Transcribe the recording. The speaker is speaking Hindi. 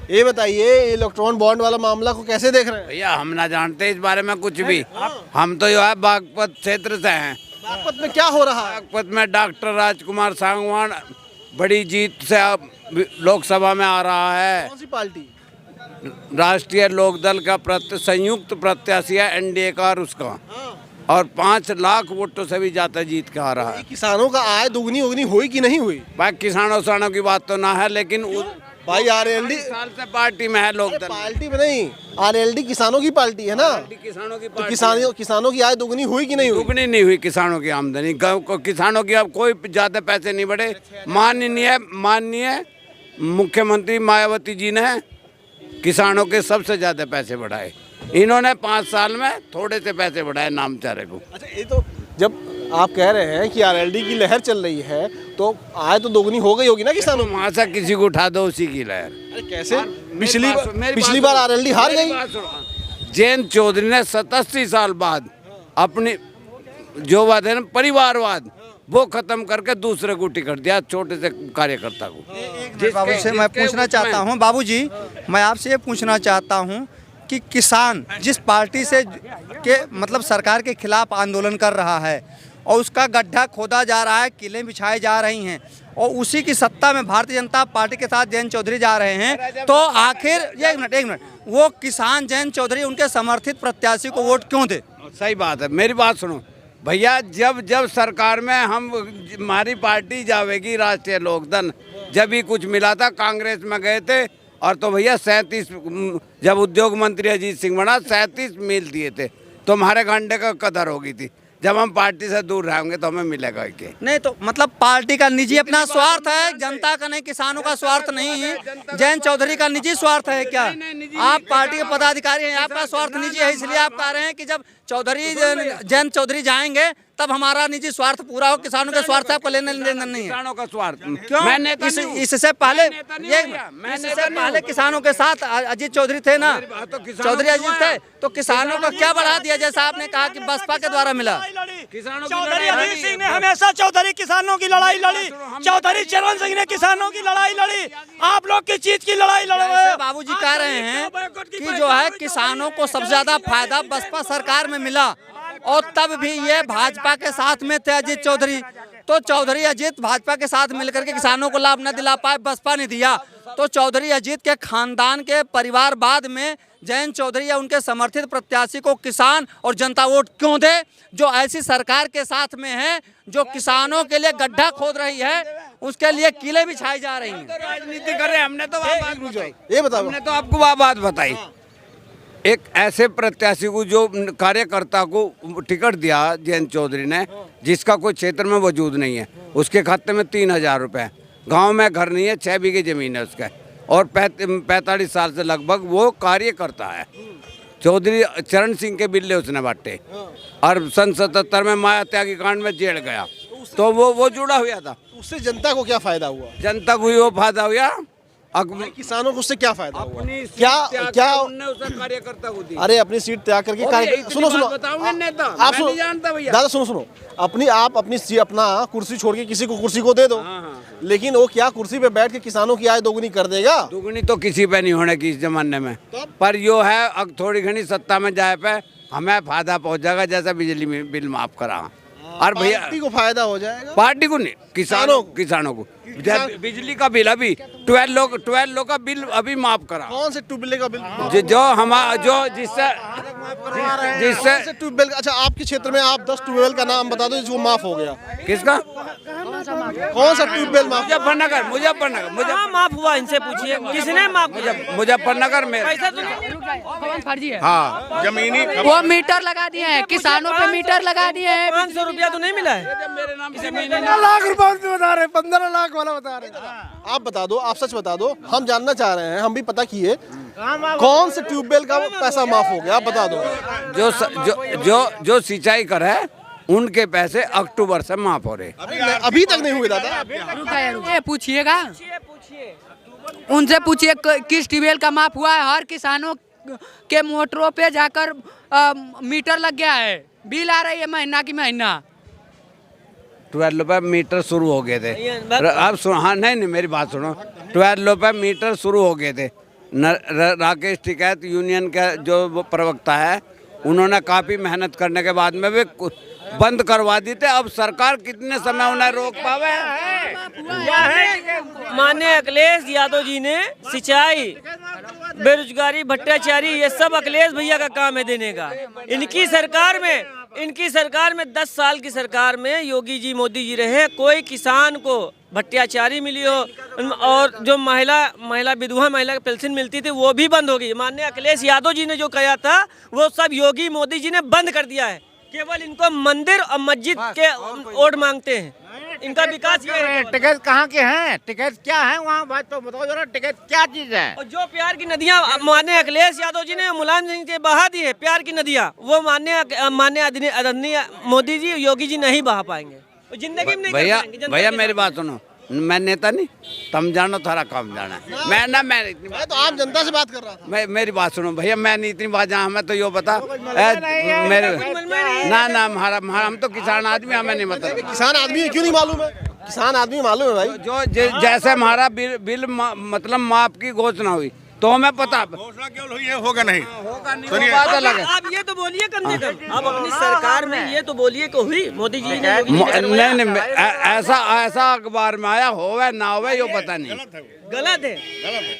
ये बताइए इलेक्ट्रॉन बॉन्ड वाला मामला को कैसे देख रहे हैं? भैया हम ना जानते इस बारे में कुछ भी। हम तो जो है बागपत क्षेत्र से हैं। बागपत में क्या हो रहा है? बागपत में डॉक्टर राजकुमार सांगवान बड़ी जीत से अब लोकसभा में आ रहा है। कौन सी पार्टी? राष्ट्रीय लोकदल का संयुक्त प्रत्याशी है एनडीए का और उसका, और 5 लाख वोटों से भी ज्यादा जीत के आ रहा है। किसानों का आय दुगनी उगनी हुई कि नहीं हुई? भाई किसानों की बात तो ना है, लेकिन भाई आरएलडी साल से पार्टी में है लोकदल। पार्टी में नहीं, आरएलडी किसानों की पार्टी है ना। किसानों की तो किसानों की आय दुगनी हुई कि नहीं हुई? दुगनी नहीं हुई किसानों की आमदनी। किसानों की अब कोई ज्यादा पैसे नहीं बढ़े। माननीय मुख्यमंत्री मायावती जी ने किसानों के सबसे ज्यादा पैसे बढ़ाए। इन्होंने 5 साल में थोड़े से पैसे बढ़ाए नामचारे को। अच्छा, ये तो जब आप कह रहे हैं कि आरएलडी की लहर चल रही है तो आय तो दोगुनी हो गई होगी ना किसानों में। वहाँ से किसी को उठा दो उसी की लहर। अरे कैसे? पिछली बार आरएलडी हार गई। जयंत चौधरी ने 87 साल बाद अपनी जो बात है ना परिवारवाद वो खत्म करके दूसरे को टिकट दिया, छोटे से कार्यकर्ता को। बाबू से मैं पूछना चाहता हूँ, बाबूजी मैं आपसे ये पूछना चाहता हूँ कि किसान जिस पार्टी से के मतलब सरकार के खिलाफ आंदोलन कर रहा है और उसका गड्ढा खोदा जा रहा है, किले बिछाई जा रही हैं और उसी की सत्ता में भारतीय जनता पार्टी के साथ जयंत चौधरी जा रहे हैं, तो आखिर एक मिनट वो किसान जयंत चौधरी उनके समर्थित प्रत्याशी को वोट क्यों दे? सही बात है, मेरी बात सुनो भैया। जब सरकार में हमारी पार्टी जावेगी राष्ट्रीय लोकदल, जब भी कुछ मिला था कांग्रेस में गए थे और तो भैया 37 जब उद्योग मंत्री अजीत सिंह बना 37 मील दिए थे तो हमारे घंटे का कदर होगी थी। जब हम पार्टी से दूर रहेंगे तो हमें मिलेगा क्या? नहीं तो मतलब पार्टी का निजी अपना स्वार्थ है, जनता का नहीं, किसानों का स्वार्थ नहीं है। जयंत चौधरी का निजी स्वार्थ है क्या? आप पार्टी के पदाधिकारी हैं, आपका स्वार्थ निजी है, इसलिए आप कह रहे हैं कि जब जयंत चौधरी जाएंगे तब हमारा निजी स्वार्थ पूरा हो, किसानों के स्वार्थ आपको लेने देना नहीं है। किसानों का स्वार्थ क्यों? इससे पहले किसानों के साथ अजीत चौधरी थे ना, चौधरी अजीत थे, तो किसानों को क्या बढ़ा दिया? जैसा आपने कहा कि बसपा के द्वारा मिला। चौधरी अजीत सिंह ने हमेशा चौधरी किसानों की लड़ाई लड़ी, चौधरी चरण सिंह ने किसानों की लड़ाई लड़ी। आप लोग किस चीज की लड़ाई लड़ रहे हैं? बाबूजी कह रहे हैं कि जो है किसानों को सबसे ज्यादा फायदा बसपा सरकार में मिला और तब भी ये भाजपा के साथ में थे अजीत चौधरी, तो चौधरी अजीत भाजपा के साथ मिलकर के किसानों को लाभ न दिला पाए, बसपा ने दिया। तो चौधरी अजीत के खानदान के परिवारवाद में जयंत चौधरी या उनके समर्थित प्रत्याशी को किसान और जनता वोट क्यों दे, जो ऐसी सरकार के साथ में है जो किसानों के लिए गड्ढा खोद रही है, उसके लिए किले बिछाई जा रही हैं। राजनीति कर रहे, हमने तो ये बताओ, हमने तो आपको वह बात बताई। एक ऐसे प्रत्याशी को जो कार्यकर्ता को टिकट दिया जयंत चौधरी ने, जिसका कोई क्षेत्र में वजूद नहीं है, उसके खाते में 3000 रुपये, गांव में घर नहीं है, 6 बीघे जमीन है उसका, और 45 साल से लगभग वो कार्य करता है। चौधरी चरण सिंह के बिल्ले उसने बांटे और सन 77 में माया त्यागी कांड में जेल गया, तो वो जुड़ा हुआ था। उससे जनता को क्या फायदा हुआ? जनता को वो फायदा हुआ, किसानों को उससे क्या फायदा हुआ? क्या उनने उसे कार्यकर्ता को दी? अरे अपनी सीट त्याग करके सुनो दादा सुनो, आप अपना कुर्सी छोड़ के किसी को कुर्सी को दे दो, लेकिन वो क्या कुर्सी पे बैठ के किसानों की आय दोगुनी कर देगा? दोगुनी तो किसी पे नहीं होने की इस जमाने में, पर यो है अब थोड़ी घनी सत्ता में जाए पे हमें फायदा पहुंचाएगा, जैसा बिजली में बिल माफ करा। और भैया पार्टी को फायदा हो जाएगा, पार्टी को नहीं, किसानों को बिजली का बिल अभी 12 लोग का बिल अभी माफ करा। कौन से ट्यूबवेल का बिल? जिससे ट्यूबवेल। अच्छा, आपके क्षेत्र में आप 10 ट्यूबवेल का नाम बता दो जो माफ हो गया। किसका? कौन सा ट्यूबवेल माफ? मुजफ्फरनगर माफ हुआ, इनसे पूछिए किसने माफ किया? मुजफ्फरनगर में फर्जी है। हाँ, जमीनी वो मीटर लगा दिए हैं, किसानों पे मीटर लगा दिए हैं। 500 रुपया तो नहीं मिला है? 15 लाख रुपए बता रहे, 15 लाख वाला बता रहे। आप बता दो, आप सच बता दो, हम जानना चाह रहे हैं, हम भी पता किए कौन से ट्यूबवेल का पैसा माफ हो गया, आप बता दो। जो सिंचाई कर है उनके पैसे अक्टूबर से माफ हो रहे, अभी तक नहीं हुए दादा। ये पूछिएगा, उनसे पूछिए किस ट्यूबवेल का माफ हुआ है। हर किसानों के मोटरों पे जाकर मीटर लग गया है, बिल आ रही है महीना की महीना। 12 रुपये मीटर शुरू हो गए थे। आप सुनो, हाँ नहीं मेरी बात सुनो, 12 रुपये मीटर शुरू हो गए थे राकेश टिकैत यूनियन का जो वो प्रवक्ता है, उन्होंने काफ़ी मेहनत करने के बाद में भी बंद करवा दी थे। अब सरकार कितने समय उन्हें रोक पावे है। माननीय अखिलेश यादव जी ने सिंचाई, बेरोजगारी, भ्रष्टाचारी, ये सब अखिलेश भैया का काम है देने का। इनकी सरकार में 10 साल की सरकार में योगी जी, मोदी जी रहे, कोई किसान को भ्रष्टाचारी मिली हो, और जो महिला विधवा महिला की पेंशन मिलती थी वो भी बंद हो गई। माननीय अखिलेश यादव जी ने जो कहा था वो सब योगी मोदी जी ने बंद कर दिया है। केवल इनको मंदिर और मस्जिद के वोट मांगते हैं। इनका विकास ये है। टिकट कहाँ के हैं, टिकट क्या है वहाँ, बात तो बताओ जरा, टिकट क्या चीज है। और जो प्यार की नदियाँ माननीय अखिलेश यादव जी ने मुलायम सिंह से बहा दी है, प्यार की नदियाँ, वो माननीय आदरणीय मोदी जी, योगी जी नहीं बहा पाएंगे, जिंदगी में नहीं। भैया मेरी बात सुनो, मैं नेता नहीं, तुम जानो, थारा काम जाना है। मैं तो आम जनता से बात कर रहा था। मेरी बात सुनो भैया, मैं नहीं इतनी बात, हमें तो यो बता मेरे ना हम तो किसान आदमी, हमें नहीं मतलब। किसान आदमी है, क्यों नहीं मालूम है? किसान आदमी मालूम है भाई। जो जैसे हमारा बिल मतलब माफ की घोषणा हुई तो हमें पता, घोषणा केवल हुई है, होगा नहीं। सुनिए, बात अलग है। आप ये तो बोलिए कम से कम, आप अपनी सरकार में ये तो बोलिए कि हुई मोदी जी ने, नहीं ऐसा अखबार में आया होवे ना होवे यो पता नहीं, गलत है।